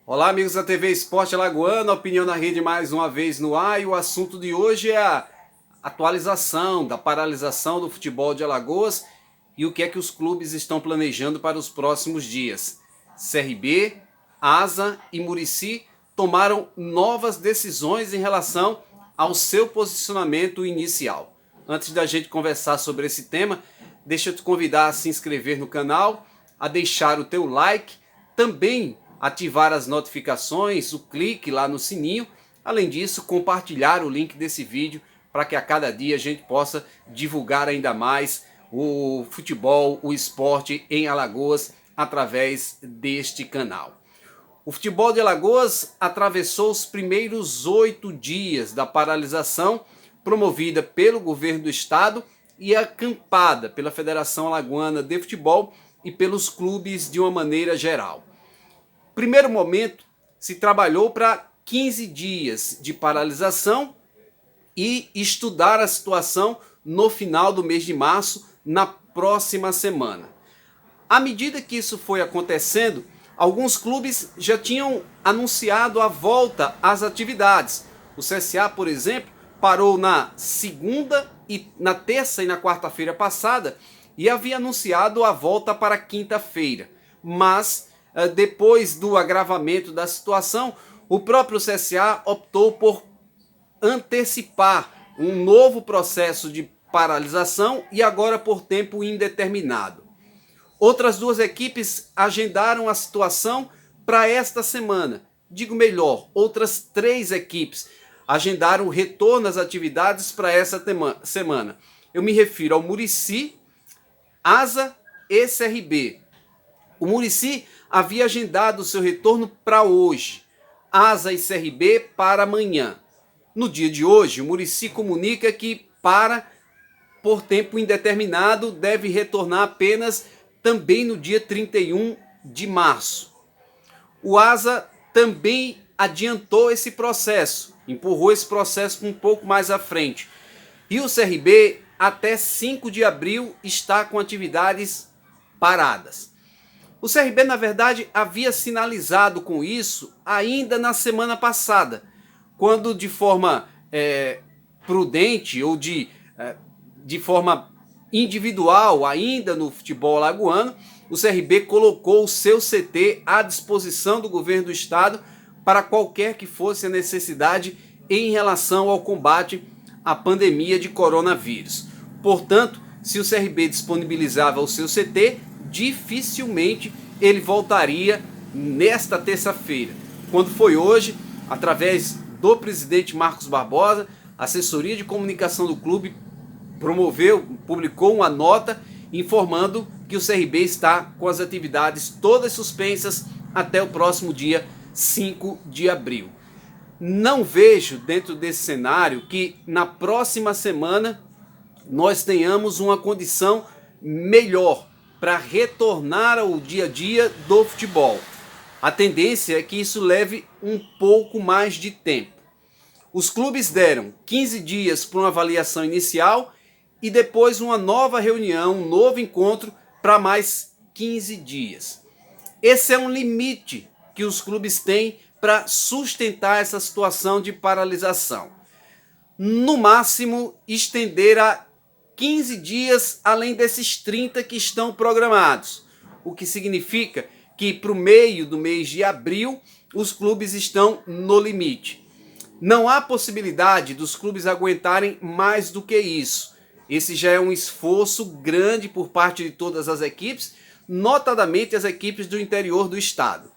Olá, amigos da TV Esporte Alagoana, opinião na rede mais uma vez no ar, e o assunto de hoje é a atualização da paralisação do futebol de Alagoas e o que é que os clubes estão planejando para os próximos dias. CRB, Asa e Murici tomaram novas decisões em relação ao seu posicionamento inicial. Antes da gente conversar sobre esse tema, deixa eu te convidar a se inscrever no canal, a deixar o teu like, também ativar as notificações, o clique lá no sininho. Além disso, compartilhar o link desse vídeo para que a cada dia a gente possa divulgar ainda mais o futebol, o esporte em Alagoas através deste canal. O futebol de Alagoas atravessou os primeiros 8 dias da paralisação promovida pelo governo do estado e acampada pela Federação Alagoana de Futebol e pelos clubes de uma maneira geral. Primeiro momento, se trabalhou para 15 dias de paralisação e estudar a situação no final do mês de março, na próxima semana. À medida que isso foi acontecendo, alguns clubes já tinham anunciado a volta às atividades. O CSA, por exemplo, parou na segunda e na terça e na quarta-feira passada e havia anunciado a volta para quinta-feira. Mas depois do agravamento da situação, o próprio CSA optou por antecipar um novo processo de paralisação e agora por tempo indeterminado. Outras duas equipes agendaram a situação para esta semana. Digo melhor, outras 3 equipes agendaram o retorno às atividades para essa semana. Eu me refiro ao Murici, Asa e CRB. O Murici havia agendado o seu retorno para hoje, Asa e CRB para amanhã. No dia de hoje, o Murici comunica que por tempo indeterminado, deve retornar apenas também no dia 31 de março. O Asa também adiantou esse processo, empurrou esse processo um pouco mais à frente. E o CRB, até 5 de abril, está com atividades paradas. O CRB, na verdade, havia sinalizado com isso ainda na semana passada, quando de forma prudente ou de forma individual, ainda no futebol alagoano, o CRB colocou o seu CT à disposição do governo do estado para qualquer que fosse a necessidade em relação ao combate à pandemia de coronavírus. Portanto, se o CRB disponibilizava o seu CT, dificilmente ele voltaria nesta terça-feira. Quando foi hoje, através do presidente Marcos Barbosa, a assessoria de comunicação do clube publicou uma nota informando que o CRB está com as atividades todas suspensas até o próximo dia 5 de abril. Não vejo dentro desse cenário que na próxima semana nós tenhamos uma condição melhor para retornar ao dia a dia do futebol. A tendência é que isso leve um pouco mais de tempo. Os clubes deram 15 dias para uma avaliação inicial e depois uma nova reunião, um novo encontro para mais 15 dias. Esse é um limite que os clubes têm para sustentar essa situação de paralisação. No máximo, estender a 15 dias além desses 30 que estão programados, o que significa que para o meio do mês de abril os clubes estão no limite. Não há possibilidade dos clubes aguentarem mais do que isso. Esse já é um esforço grande por parte de todas as equipes, notadamente as equipes do interior do estado.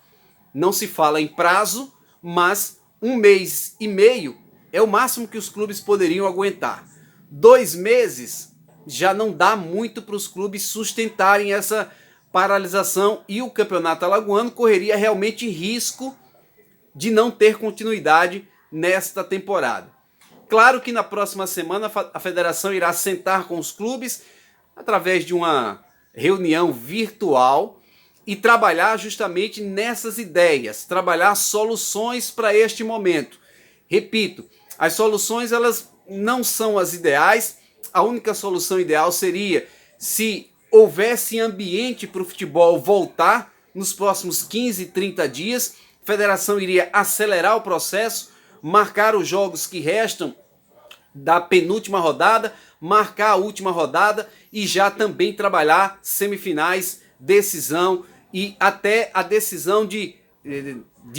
Não se fala em prazo, mas 1 mês e meio é o máximo que os clubes poderiam aguentar. 2 meses já não dá muito para os clubes sustentarem essa paralisação e o campeonato alagoano correria realmente risco de não ter continuidade nesta temporada. Claro que na próxima semana a federação irá sentar com os clubes através de uma reunião virtual e trabalhar justamente nessas ideias, trabalhar soluções para este momento. Repito, as soluções elas não são as ideais. A única solução ideal seria se houvesse ambiente para o futebol voltar nos próximos 15, 30 dias, federação iria acelerar o processo, marcar os jogos que restam da penúltima rodada, marcar a última rodada e já também trabalhar semifinais, decisão e até a decisão de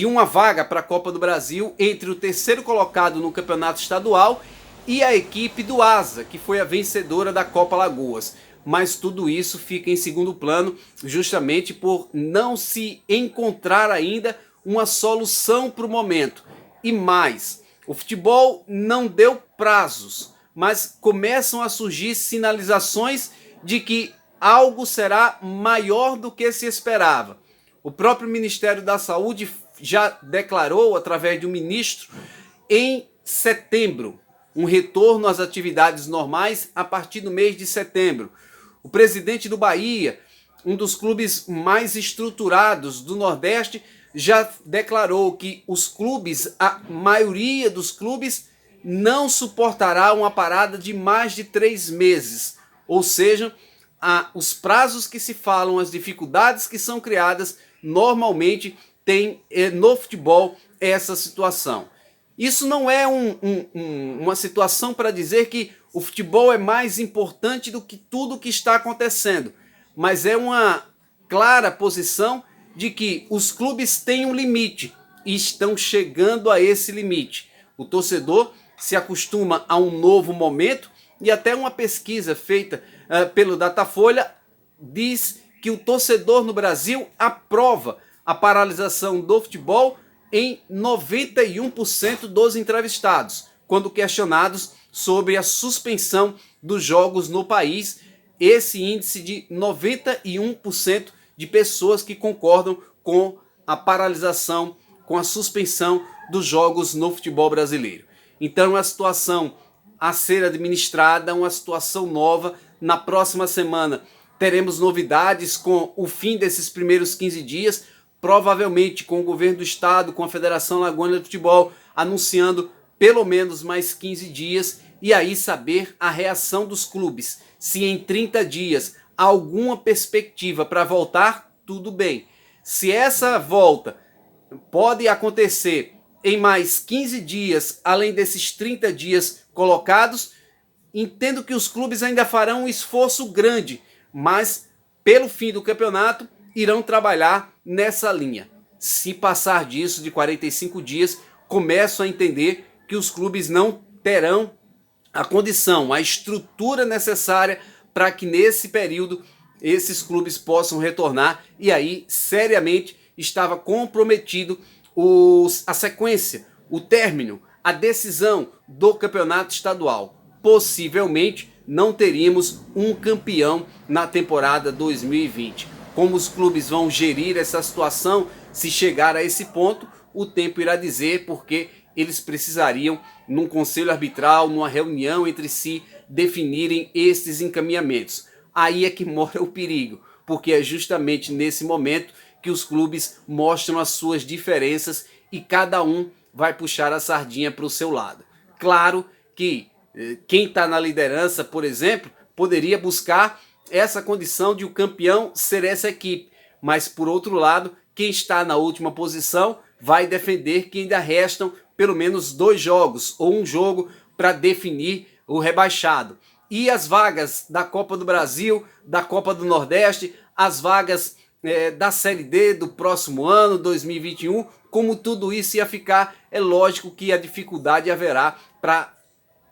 uma vaga para a Copa do Brasil entre o terceiro colocado no campeonato estadual e a equipe do Asa, que foi a vencedora da Copa Alagoas. Mas tudo isso fica em segundo plano, justamente por não se encontrar ainda uma solução para o momento. E mais, o futebol não deu prazos, mas começam a surgir sinalizações de que algo será maior do que se esperava. O próprio Ministério da Saúde já declarou, através de um ministro, em setembro, um retorno às atividades normais a partir do mês de setembro. O presidente do Bahia, um dos clubes mais estruturados do Nordeste, já declarou que os clubes, a maioria dos clubes, não suportará uma parada de mais de 3 meses. Ou seja, os prazos que se falam, as dificuldades que são criadas, normalmente tem no futebol essa situação. Isso não é uma situação para dizer que o futebol é mais importante do que tudo que está acontecendo, mas é uma clara posição de que os clubes têm um limite e estão chegando a esse limite. O torcedor se acostuma a um novo momento e até uma pesquisa feita pelo Datafolha diz que o torcedor no Brasil aprova a paralisação do futebol em 91% dos entrevistados, quando questionados sobre a suspensão dos jogos no país. Esse índice de 91% de pessoas que concordam com a paralisação, com a suspensão dos jogos no futebol brasileiro. Então é uma situação a ser administrada, uma situação nova. Na próxima semana teremos novidades com o fim desses primeiros 15 dias, provavelmente com o governo do estado, com a Federação Alagoana de Futebol, anunciando pelo menos mais 15 dias, e aí saber a reação dos clubes. Se em 30 dias há alguma perspectiva para voltar, tudo bem. Se essa volta pode acontecer em mais 15 dias, além desses 30 dias colocados, entendo que os clubes ainda farão um esforço grande, mas pelo fim do campeonato irão trabalhar nessa linha. Se passar disso, de 45 dias, começo a entender que os clubes não terão a condição, a estrutura necessária para que nesse período esses clubes possam retornar, e aí seriamente estava comprometido a sequência, o término, a decisão do campeonato estadual. Possivelmente não teríamos um campeão na temporada 2020. Como os clubes vão gerir essa situação, se chegar a esse ponto, o tempo irá dizer, porque eles precisariam, num conselho arbitral, numa reunião entre si, definirem esses encaminhamentos. Aí é que mora o perigo, porque é justamente nesse momento que os clubes mostram as suas diferenças e cada um vai puxar a sardinha para o seu lado. Claro que quem está na liderança, por exemplo, poderia buscar essa condição de o campeão ser essa equipe, mas por outro lado, quem está na última posição vai defender que ainda restam pelo menos 2 jogos ou um jogo para definir o rebaixado. E as vagas da Copa do Brasil, da Copa do Nordeste, as vagas da Série D do próximo ano, 2021, como tudo isso ia ficar, é lógico que a dificuldade haverá para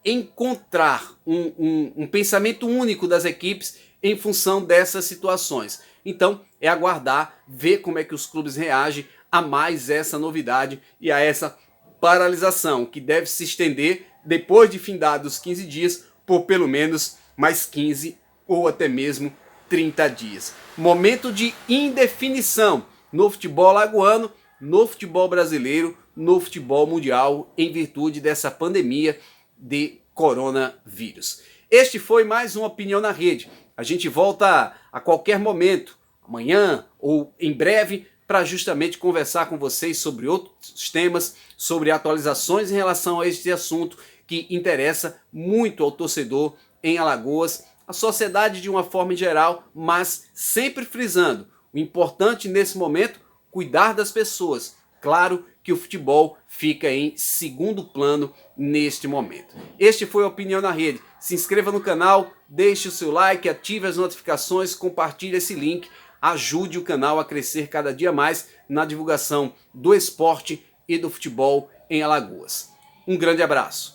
encontrar um pensamento único das equipes em função dessas situações. Então é aguardar, ver como é que os clubes reagem a mais essa novidade e a essa paralisação, que deve se estender depois de findados 15 dias por pelo menos mais 15 ou até mesmo 30 dias. Momento de indefinição no futebol alagoano, no futebol brasileiro, no futebol mundial, em virtude dessa pandemia de coronavírus. Este foi mais uma Opinião na Rede. A gente volta a qualquer momento, amanhã ou em breve, para justamente conversar com vocês sobre outros temas, sobre atualizações em relação a este assunto que interessa muito ao torcedor em Alagoas, a sociedade de uma forma em geral, mas sempre frisando, o importante nesse momento, cuidar das pessoas. Claro que o futebol fica em segundo plano neste momento. Este foi a Opinião na Rede. Se inscreva no canal, deixe o seu like, ative as notificações, compartilhe esse link, ajude o canal a crescer cada dia mais na divulgação do esporte e do futebol em Alagoas. Um grande abraço.